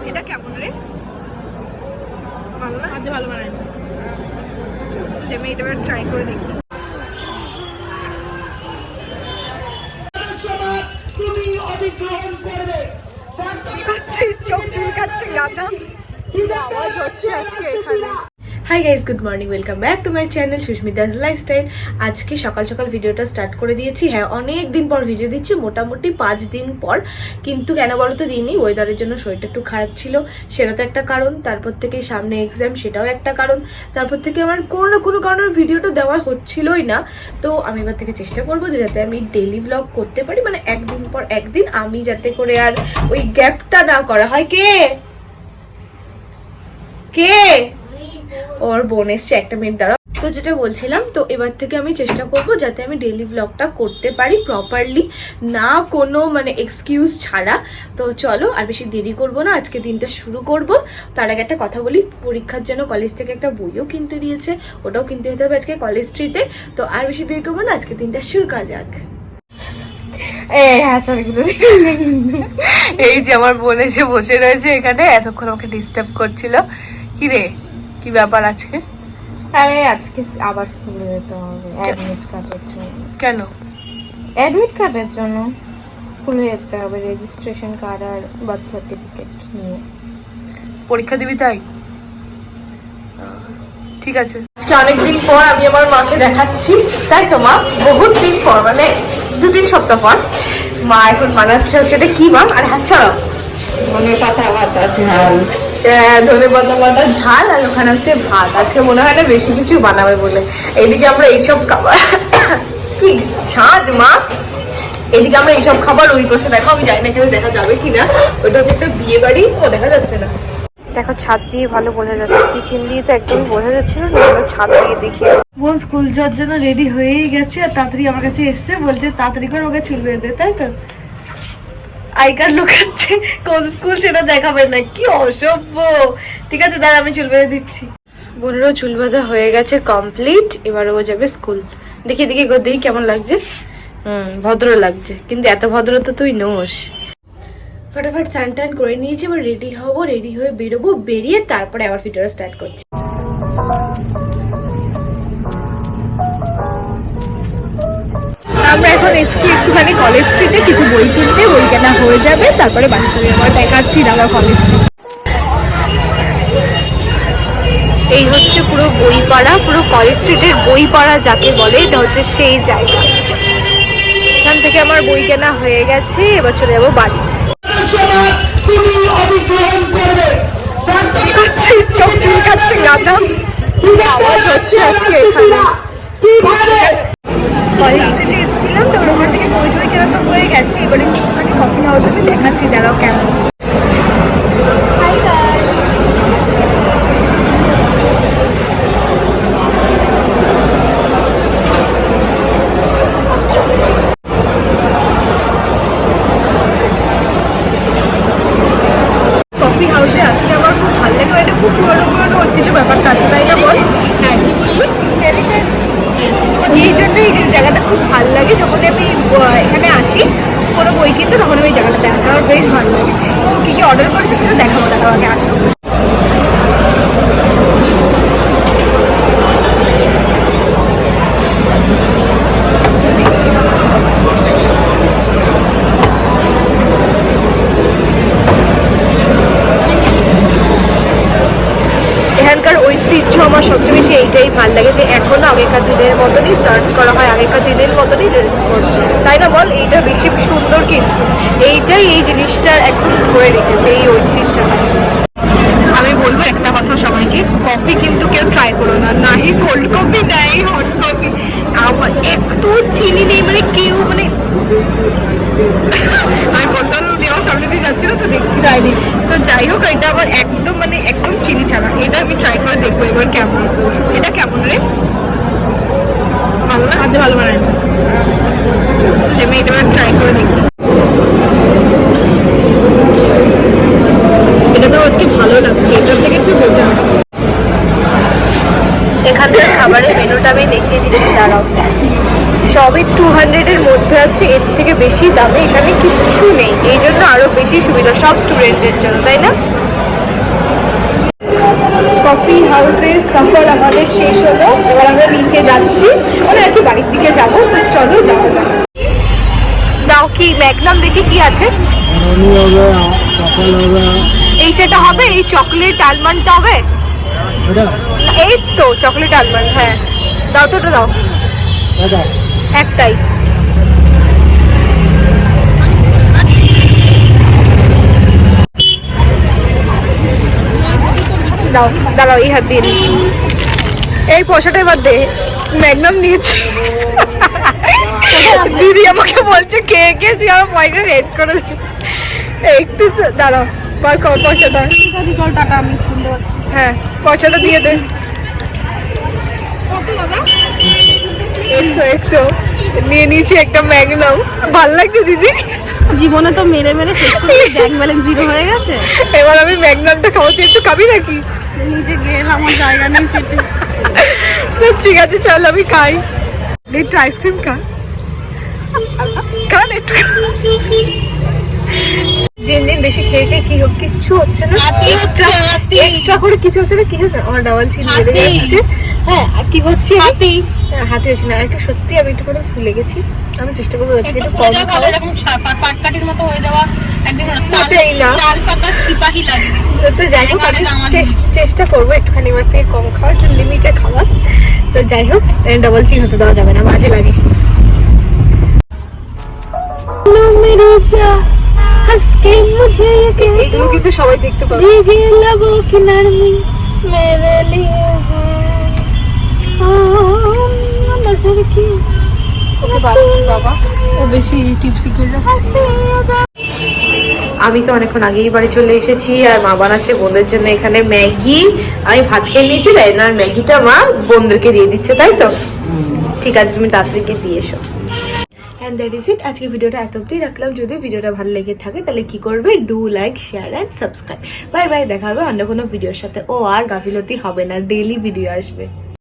এটা কেমন রে? ভালো না? আজ ভালো বানায় না। আমি এটা ট্রাই করে দেখি। চোখ চুলকাচ্ছে গাধা। আওয়াজ হচ্ছে আজকে এখানে। Hi guys, good morning, welcome back to my channel Susmita's lifestyle. আজকে সকাল সকাল ভিডিওটা স্টার্ট করে দিয়েছি। হ্যাঁ, অনেক দিন পর ভিডিও দিচ্ছি, মোটামুটি 5 দিন পর। কিন্তু কেন বলো তো দিনই, ওয়েদারের জন্য শরীরটা একটু খারাপ ছিল, সেটা তো একটা কারণ। তারপর থেকে সামনে এক্সাম, সেটাও একটা কারণ। তারপর থেকে আমার কোনো না কোনো কারণে ভিডিওটা দেওয়া হচ্ছিলই না। তো আমি এবার থেকে চেষ্টা করবো যে যাতে আমি ডেইলি ভ্লগ করতে পারি, মানে একদিন পর একদিন, আমি যাতে করে আর ওই গ্যাপটা না করা হয়। কে কে ওর বোন এসছে, একটা মিনিট দাঁড়াও। তো যেটা বলছিলাম, তো এবার থেকে আমি চেষ্টা করব যাতে আমি ডেইলি ব্লগটা করতে পারি প্রপারলি, না কোনো মানে এক্সকিউজ ছাড়া। তো চলো আর বেশি দেরি করব না, আজকে দিনটা শুরু করব। তার আগে একটা কথা বলি, পরীক্ষার জন্য কলেজ থেকে একটা বইও কিনতে দিয়েছে, ওটাও কিনতে যেতে হবে আজকে কলেজ স্ট্রিটে। তো আর বেশি দেরি করবো না, আজকে দিনটা শুরু করা যাক। এই যে আমার বোন এসে বসে রয়েছে এখানে, এতক্ষণ আমাকে ডিস্টার্ব করছিল। কি রে, কি ব্যাপার আজকে? আরে আজকে আবার স্কুলে যেতে হবে অ্যাডমিট কার্ডের জন্য। কেন? অ্যাডমিট কার্ডের জন্য স্কুলে যেতে হবে, রেজিস্ট্রেশন কার্ড আর বার্থ সার্টিফিকেট নিয়ে। পরীক্ষা দিবি তাই? ঠিক আছে। আজকে অনেকদিন পর আমি আমার মাকে দেখাচ্ছি, তাই তো মা? বহুত দিন পর, মানে 2-3 সপ্তাহ পর। মা এখন বানাচ্ছে হচ্ছে, এটা কি মা? আরে হাত ছাড়াও। মানে পাতা পাতা ঝাল, ধনে পাতা বাটা ঝাল, আর ওখানে হচ্ছে ভাত। আজকে মনে হয় না বেশি কিছু বানাবে বলে। এইদিকে আমরা এইসব খাবার কি ঝাঁজ মা, এদিকে আমরা এইসব খাবার, ওই পাশে দেখো, আমি জানি না কেউ দেখা যাবে কিনা, ওটা হচ্ছে একটা বিয়ে বাড়ি, ও দেখা যাচ্ছে না। দেখো ছাদ দিয়ে ভালো বোঝা যাচ্ছে, কিচেন দিয়ে তো একদম বোঝা যাচ্ছিল না, ছাদ দিয়ে দেখি। বোন স্কুল যাওয়ার জন্য রেডি হয়েই গেছে, আর তাড়াতাড়ি আমার কাছে এসছে, বলছে তাড়াতাড়ি করে ওকে চুল বেঁধে, তাই তো? আই কার্ড লুকাচ্ছে, কোন স্কুল সেটা দেখাবে না, কি অসভ্য। ঠিক আছে, দাঁড়া আমি চুল বেঁধে দিচ্ছি। বোনেরও চুল বাঁধা হয়ে গেছে কমপ্লিট, এবার ও যাবে স্কুল। দেখি দেখি দেখি কেমন লাগছে। ভদ্র লাগছে, কিন্তু এত ভদ্র তো তুই নোস। ফটাফট স্নান টান করে নিয়েছি, এবার রেডি হবো, রেডি হয়ে বেরোবো, বেরিয়ে তারপরে আবার ভিডিওটা স্টার্ট করছি। আমরা এখন এসেছি একটুখানি কলেজ স্ট্রিটে কিছু বই কিনতে, বই কেনা হয়ে যাবে, তারপরে বাড়ি চলে যাবো। দেখাচ্ছি দাদা কলেজ স্ট্রিট। এই হচ্ছে পুরো বইপাড়া, পুরো কলেজ স্ট্রিটের বইপাড়া যাকে বলে, এটা হচ্ছে সেই জায়গা। এখান থেকে আমার বই কেনা হয়ে গেছে, এবার চলে যাবো বাড়ি। চোখ চুলকাচ্ছে গাধা। আওয়াজ হচ্ছে আজকে এখানে। কলেজ স্ট্রিটে এসেছিলাম, তো ওখান থেকে বই টই কেনা তো হয়ে গেছে, এবার একটুখানি কফি হাউসে দেখাচ্ছি, দাঁড়াও কেমন। কফি হাউসে আসলে আমার খুব ভালো লাগে, এটা খুব পুরোনো পুরোনো ঐতিহ্য ব্যাপারটা আছে, তাই না বল? হ্যাঁ, কি বললি? এই জন্যই এই জায়গাটা খুব ভালো লাগে। যখন আমি এখানে আসি কোনো বই কিনতে, তখন আমি এই জায়গাটাতে আসি, আমার বেশ ভালো লাগে। ও কি কি অর্ডার করেছে সেটা দেখাবো, দেখাবো আগে আসো। এখানকার ঐতিহ্য আমার সবচেয়ে বেশি এইটাই ভালো লাগে, যে এখনো আগেকার দিনের মতনই সার্ভ করা হয়, আগেকার দিনের মতনই ড্রেস কোড, তাই না বল? এইটা বেশি সুন্দর, কিন্তু এইটাই এই জিনিসটা একদম ধরে রেখেছে, এই ঐতিহ্যটা। আমি বলবো একটা কথা সবাইকে, কফি কিন্তু কেউ ট্রাই করো না, না হি কোল্ড কফি নাই হট কফি, আমার একটু চিনি নেই, মানে কেউ মানে আমি বোতল নেওয়ার সামনে দিয়ে যাচ্ছিল তো দেখছি যায়নি। তো যাই হোক, এটা আমার একদম মানে একদম চিনি ছাড়া, এটা আমি ট্রাই করে দেখবো এবার কেমন। এটা কেমন রে? ভালো না? আজ ভালো বানায় না, আমি এটা ট্রাই করে দেখবো। এটা তো আজকে ভালো লাগছে, এটার থেকে একটু বলতে হবে। এখানকার খাবারের মেনুটা আমি দেখিয়ে দিচ্ছি, দাঁড়াও। সবই 200-এর মধ্যে আছে, এর থেকে বেশি দামে এখানে কিচ্ছু নেই, এই জন্য আরো বেশি সুবিধা সব স্টুডেন্টদের জন্য, তাই না? হাউসের সফর আমাদের শেষ হলো। এবার আমরা নিচে যাচ্ছি, মানে আর কি বাড়ির দিকে যাবো। তো চলো যাওয়া যাক। দাও কি ম্যাগনাম দেখি কি আছে। এই সেটা হবে, এই চকলেট আলমন্ডটা হবে। এই তো চকলেট আলমন্ড, হ্যাঁ দাও তো, ওটা দাও একটাই। দাও দাঁড়াও, এই হাত দিয়ে নি। এই পয়সাটা এবার দে, ম্যাগনাম নিয়েছি। দিদি আমাকে বলছে কে কে তুই আমার পয়সা রেড করে দে। একটু দাঁড়াও, বার কর পয়সাটা। চল টাকা, আমি হ্যাঁ পয়সাটা দিয়ে দে। 100 নিয়ে নিয়েছি একটা ম্যাগনাম। ভাল লাগছে দিদি? জীবনে তো মেরে মেরে ব্যাংক ব্যালেন্স জিরো হয়ে গেছে। এবার আমি ম্যাগনামটা খাবো, তুই একটু খাবি নাকি? নিজে গেল, আমার জায়গা নেই সেটা। তো ঠিক আছে চল আমি খাই। একটু আইসক্রিম খা, খান একটু। দিন দিন বেশি খেয়ে খেয়ে কি হোক, কিচ্ছু হচ্ছে না। এক্সট্রা করে কিছু হচ্ছে না। কি হচ্ছে আমার ডাবল চিনি বেড়ে যাচ্ছে। হ্যাঁ আর কি হচ্ছে, হাতে হচ্ছে না। একটা সত্যি আমি একটু করে ফুলে গেছি। আমি চেষ্টা করবো একটু কম খাওয়া। এরকম পাটকাঠির মতো হয়ে যাওয়া একদম মোটেই না। তাল পাতা সিপাহী লাগে। তো যাই হোক আমি চেষ্টা করবো একটুখানি এবার থেকে কম খাওয়া, একটু লিমিটে খাওয়া। তো যাই হোক ডবল চিনি হতে দেওয়া যাবে না, মাঝে লাগে। এগুলো কিন্তু সবাই দেখতে পাবে। বাবা ও বেশি টিপস শিখে যাচ্ছে। আমি তো অনেকক্ষণ আগেই বাড়ি চলে এসেছি, আর মা বানাচ্ছে বোনদের জন্য এখানে ম্যাগি। আমি ভাত খেয়ে নিয়েছি, তাই না ম্যাগিটা মা বোনদেরকে দিয়ে দিচ্ছে, তাই তো? ঠিক আছে তুমি তাড়াতাড়ি দিয়ে এসো। And that is it. আজকে ভিডিওটা এত অবধি রাখলাম। যদি ভিডিওটা ভালো লেগে থাকে তাহলে কি করবে, do like share and subscribe. Bye bye, দেখা হবে অন্য কোনো ভিডিওর সাথে। ও আর গাফিলতি হবে না, ডেইলি ভিডিও আসবে।